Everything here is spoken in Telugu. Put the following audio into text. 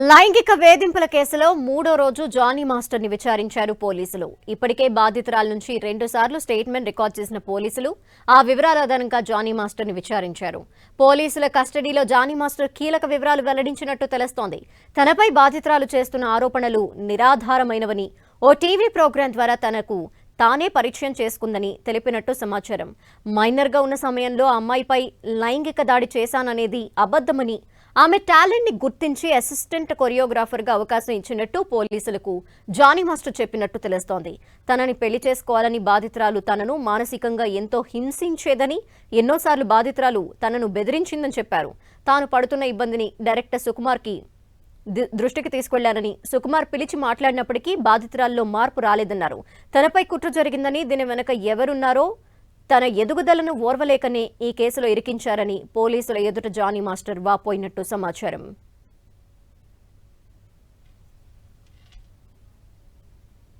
లైంగిక వేధింపుల కేసులో మూడో రోజు జానీ మాస్టర్ ని విచారించారు పోలీసులు. ఇప్పటికే బాధితురాల నుంచి 2 సార్లు స్టేట్మెంట్ రికార్డ్ చేసిన పోలీసులు ఆ వివరాల ఆధారంగా జానీ మాస్టర్ ని విచారించారు. పోలీసుల కస్టడీలో జానీ మాస్టర్ కీలక వివరాలు వెల్లడించినట్టు తెలుస్తోంది. తనపై బాధితురాలు చేస్తున్న ఆరోపణలు నిరాధారమైనవని ఓ టీవీ ప్రోగ్రాం ద్వారా తనకు తానే పరిచయం చేసుకుందని తెలిపినట్టు సమాచారం. మైనర్గా ఉన్న సమయంలో అమ్మాయిపై లైంగిక దాడి చేశాననేది అబద్ధమని, ఆమె టాలెంట్ ని గుర్తించి అసిస్టెంట్ కొరియోగ్రాఫర్ గా అవకాశం ఇచ్చినట్టు పోలీసులకు జానీ మాస్టర్ చెప్పినట్టు తెలుస్తోంది. తనని పెళ్లి చేసుకోవాలని బాధితురాలు తనను మానసికంగా ఎంతో హింసించేదని, ఎన్నోసార్లు బాధితురాలు తనను బెదిరించిందని చెప్పారు. తాను పడుతున్న ఇబ్బందిని డైరెక్టర్ సుకుమార్ కి దృష్టికి తీసుకెళ్లారని, సుకుమార్ పిలిచి మాట్లాడినప్పటికీ బాధితురాల్లో మార్పు రాలేదన్నారు. తనపై కుట్ర జరిగిందని, దీని వెనక ఎవరున్నారో తన ఎదుగుదలను ఓర్వలేకనే ఈ కేసులో ఇరికించారని పోలీసుల ఎదుట జానీ మాస్టర్ వాపోయినట్టు సమాచారం.